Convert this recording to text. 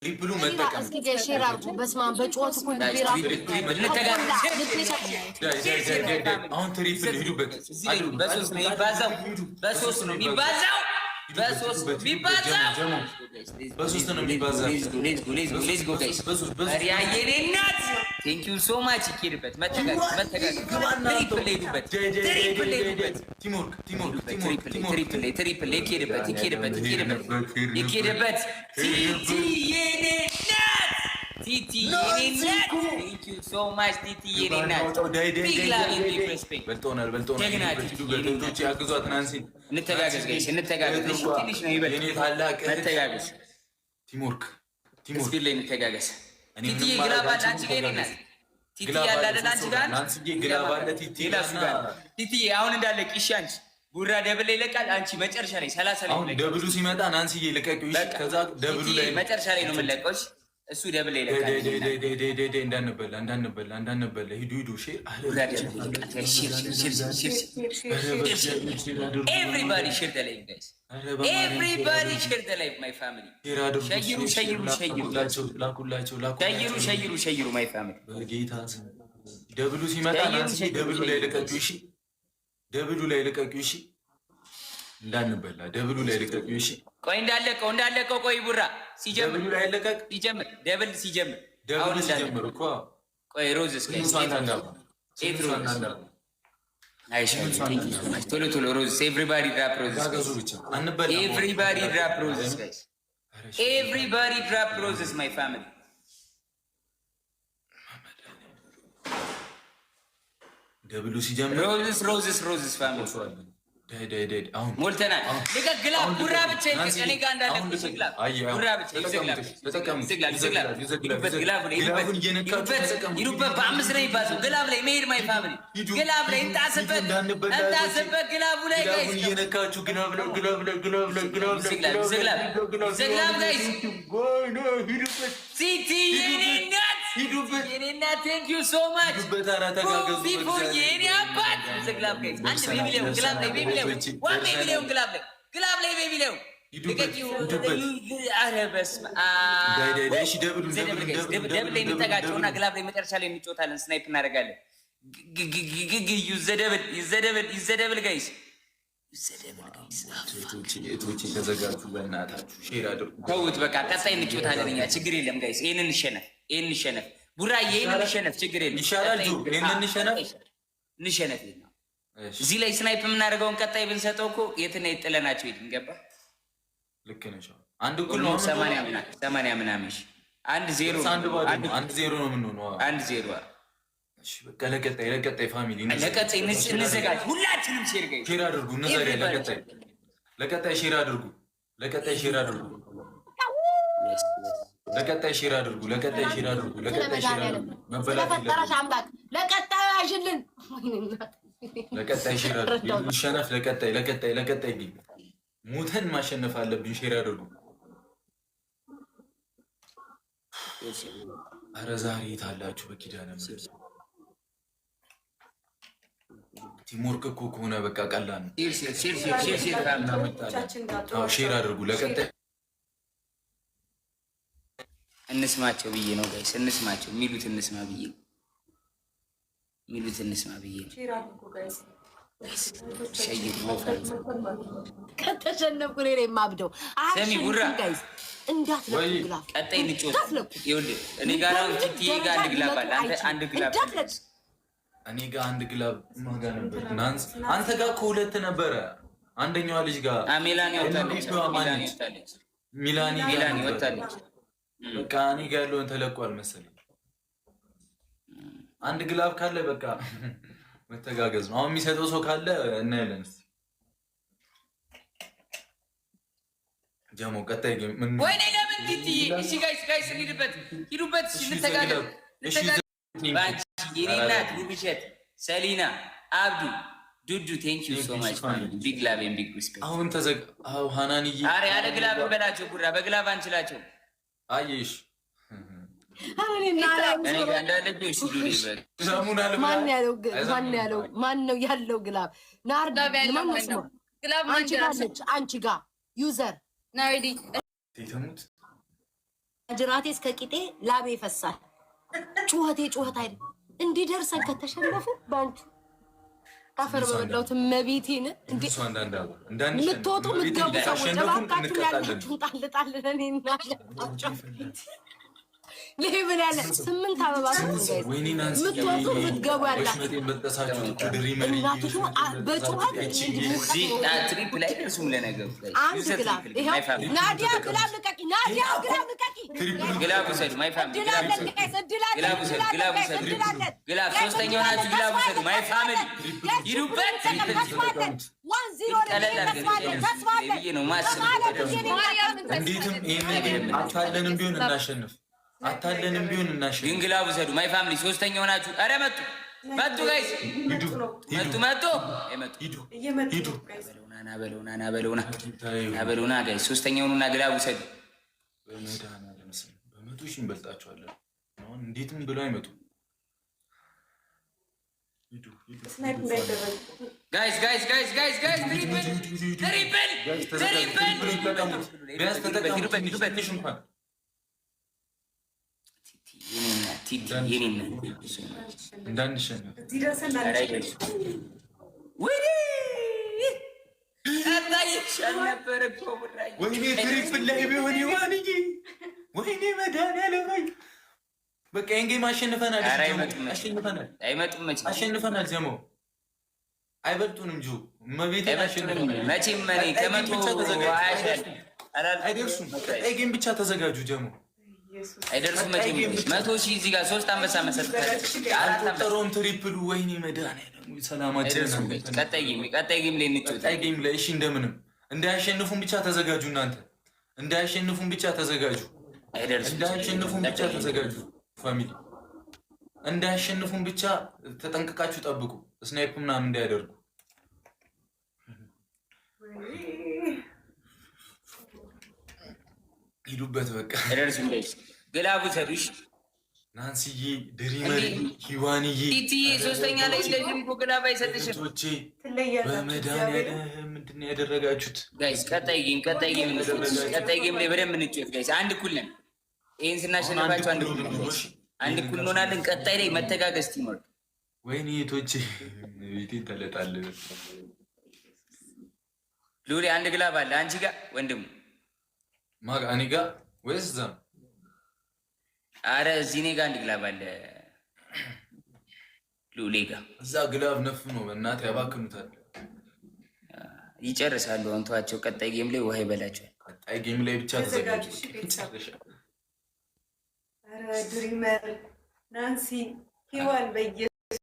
ትሪፕሉ መጠቀም እስኪ ገሽራው በስማ በጮት እኮ ቢራ አሁን ትሪፕል ሂዱበት በሶስት ነው የሚባዛው በሶስት ነው የሚባዛው ሌትስ ጎ ጋይስ የኔ እናት ቴንክ ዩ ሶ ማች ይኬድበት መተጋገዝ ትሪፕል ሄዱበት ትሪፕል ይኬድበት ቲቲ የኔ እናት ቲቲ የኔ እናት ቴንክ ዩ ሶ ማች ቲቲ የኔ እናት ቢግ ላቭ ኤንድ ቢግ ሪስፔክት በልጦናል ሂዱበት ያግዟት ናንሲ እንተጋገዝ ጋይስ እንተጋገዝ ትንሽ ነው ይበል የኔ ታላቅ እንተጋገዝ ቲምወርክ እስኪ ላይ እንተጋገዝ ቲቲ ግላብ አለ አንቺ ጋር የኔ እናት ቲቲ ያለ አይደል አንቺ ጋር ናንሲ ግላብ አለ ቲቲ አሁን እንዳለ ቂሽ አንቺ ቡራ ደብል ላይ ይለቃል አንቺ መጨረሻ ላይ 30 ላይ አሁን ደብሉ ሲመጣ ናንሲ ይለቀቂው እሺ ከዛ ደብሉ ላይ መጨረሻ ላይ ነው የምንለቀው እሱ ደብል ላይ ይለቃል እንዳንበላ ሂዱ ሼር ኤቭሪባዲ ሼር ዘ ላይቭ ጋይስ ኤቭሪባዲ ሼር ዘ ላይቭ ማይ ፋሚሊ ሸይሩ ማይ ፋሚሊ በጌታ ደብሉ ሲመጣ ናንሲ ደብሉ ላይ ይለቀቂው እሺ ደብሉ ላይ ልቀቂው እሺ እንዳንበላ ደብሉ ላይ ልቀቂው እሺ ቆይ እንዳለቀው ቆይ ቡራ ሲጀምር ደብሉ ላይ ልቀቅ ደብል ሲጀምር ደብሉ ሲጀምር እኮ ቆይ ሮዝስ ጋይስ ቶሎ ሮዝስ ኤቭሪባዲ ድራፕ ሮዝስ ኤቭሪባዲ ድራፕ ሮዝስ ጋይስ ኤቭሪባዲ ድራፕ ሮዝስ ማይ ፋሚሊ ደብሉ ሲጀምር ሮዝስ ፋሚሊ አሁን ሞልተናል። ልቀቅ ግላብ ቡራ ብቻ ይልቀቅ። እኔ ጋር እንዳለ ግላብ ቡራ ብቻ ይሉበት በአምስት ነው የሚባለው። ግላብ ላይ መሄድ ማይ ፋሚሊ ግላብ ላይ እንጣስበት ግላቡ ላይ ጋይስ እየነካችሁ ግላብ ጋይስ ሲቲ ሂዱበት የኔ እናት ቴንክ ዩ ሶ ማች ቢፎር የኔ አባት ግላብ ጋይስ አንድ ቤቢሌው ግላብ ላይ ቤቢሌው ዋን ቤቢሌው ግላብ ላይ ቤቢሌው ኧረ በስመ አብ ደብል ላይ እንጠጋቸውና ግላብ ላይ መጨረሻ ላይ እንጫወታለን። ስናይፕ እናደርጋለን። ይዘደብል ጋይስ ተውት በቃ ቀጣይ እንጫወታለን። እኛ ችግር የለም ጋይስ ይሄንን እንሸነፍ ቡራዬ ይሄንን እንሸነፍ ችግር የለም ይሻላል እንሸነፍ እዚህ ላይ ስናይፕ የምናደርገውን ቀጣይ ብንሰጠው እኮ የትና የጥለናቸው ሄድን ገባ ልክ ነሽ አንድ እኩል ነው 80 ምናምን 1-0 ነው የምንሆነው 1-0 እሺ በቃ ለቀጣይ ፋሚሊ ለቀጣይ እንዘጋጅ ሁላችንም ሼር አድርጉ ለቀጣይ ሼር አድርጉ ለፈጠረሽ አምላክ ለቀጣዩ ያዥልን ለቀጣይ ሼር አድርጉ ይሸነፍ ለቀጣይ ግን ሙተን ማሸነፍ አለብን ሼር አድርጉ ኧረ ዛሬ ታላችሁ በኪዳነ ምሕረት ቲምወርክ እኮ ከሆነ በቃ ቀላል ነው ሼር አድርጉ ለቀጣይ እንስማቸው ብዬ ነው ጋይስ እንስማቸው የሚሉት እንስማ ብዬ ነው ከተሸነፍኩ እኔ ነኝ የማብደው ሰሚ ቡራ እንዳትለቁ ቀጣይ እንጫወት ይኸውልህ እኔ ጋር አሁን ቲቲ ጋር አንድ ግላብ አለ አንተ አንድ ግላብ እኔ ጋር አንድ ግላብ ማጋ ነበር አንተ ጋር እኮ ሁለት ነበረ አንደኛዋ ልጅ ጋር ሚላኒ ወጣለች በቃ እኔ ጋር ያለውን ተለቋል መሰለኝ አንድ ግላብ ካለ በቃ መተጋገዝ ነው አሁን የሚሰጠው ሰው ካለ እናያለን እስኪ ጀሞ ቀጣይ ግን ምን ወይኔ ለምን ቲቲ እሺ ጋይስ ሂዱበት እንተጋገዝ የኔ እናት ውብሸት ሰሊና አብዱ ዱዱ ቴንክ ዩ ሶ ማች ቢግ ላቭ ኤንድ ቢግ ሪስፔክት አሁን ሃናንዬ ኧረ ያለ ግላብ እንበላቸው ቡራ በግላብ አንችላቸው አየሽ ማን ነው ያለው ግላብ አንቺ ጋር ዩዘር ጅራቴ እስከ ቂጤ ላቤ ይፈሳል። ጩኸቴ ጩኸት አይደል። እንዲደርሰን ከተሸነፉ ባንቹ አፈር በበላሁት መቤቴን እንዴ ምትወጡ ምትገቡ ሰዎች እባካችሁ ያላችሁን ጣል ለኔና ለምን ያለ 8 አበባ ምትወጡ ምትገቡ ያላችሁ እናቱ በጩኸት ትሪፕ ላይ ደርሱም ለነገሩ አንድ ግላብ ይሄው ናዲያ ግላብ ልቀቂ፣ ናዲያ ግላብ ልቀቂ፣ ግላብ ውሰዱ ማይ ፋሚሊ ግላብ ውሰዱ፣ ግላብ ውሰዱ፣ ግላብ ሶስተኛው ናችሁ። ግላብ ውሰዱ ማይ ፋሚሊ ይሩበት ነው ማስብ እንዴትም ይሄን አታለንም ቢሆን እናሸንፍ አታለንም ቢሆን እናሸንፍ። ግን ግላብ ውሰዱ ማይ ፋሚሊ ሶስተኛው ናችሁ። ኧረ መጡ ጋይስ ሂዱ በለውና ጋይስ ሶስተኛውንና ግላብ ውሰዱ። በመቶ ሺህ እንበልጣቸዋለን። አሁን እንዴትም ብለው አይመጡ። ጋይስ ትሪፕል እንዳንሸነፍ ወይኔ ትሪፕል ላይ ቢሆን ይዋንዬ ወይኔ መድኃኒዓለም በቃ ይሄን ጌም አሸንፈናል። አሸንፈናል። ዘሞ አይበልጡንም። ጆ መቤቴ መቼም ከመቶ አይደርሱም። ቀጣይ ጌም ብቻ ተዘጋጁ። ጀሞ አይደርሱም። መቼም 100 ሺህ እዚህ ጋር 3 አንበሳ መሰጠት አልቆጠረውም። ትሪፕሉ ወይኔ መድኃኒዓለም ሰላማችን። ቀጣይ ጌም ላይ እንጫወት። ቀጣይ ጌም ላይ እሺ፣ እንደምንም እንዳያሸንፉን ብቻ ተዘጋጁ። እናንተ እንዳያሸንፉን ብቻ ተዘጋጁ። እንዳያሸንፉን ብቻ ተዘጋጁ። ፋሚሊ እንዳያሸንፉን ብቻ ተጠንቅቃችሁ ጠብቁ። ስናይፕ ምናምን እንዳያደርጉ። ሂዱበት በቃ ግላቡ ሰዱሽ ናንስዬ፣ ድሪመሪ፣ ሂዋንዬ ቲቲዬ ሶስተኛ ላይ ለጅም እኮ ግላብ አይሰጥሽም። በመድኃኒዓለም ምንድን ነው ያደረጋችሁት ጋይስ? ቀጣይ ጌም ላይ በደንብ እንጫወት ጋይስ። አንድ እኩል ነን። ይሄን ስናሸንፋቸው አንድ እኩል እንሆናለን። ቀጣይ ላይ መተጋገዝ ቲሞር። ወይኔ ቶቼ ቤቴ ተለጣለ። ሉሊ አንድ ግላብ አለ አንቺ ጋር ወንድሙ ማጋ እኔ ጋር ወይስ እዛ? አረ እዚህ እኔ ጋር አንድ ግላብ አለ ሉሊ ጋር። እዛ ግላብ ነፍ ነው በእናትህ ያባክኑታል። ይጨርሳሉ። አንተዋቸው ቀጣይ ጌም ላይ ውሃ ይበላቸዋል። ቀጣይ ጌም ላይ ብቻ ተዘጋጁ። ድሪመር ናንሲ ሂዋን በየ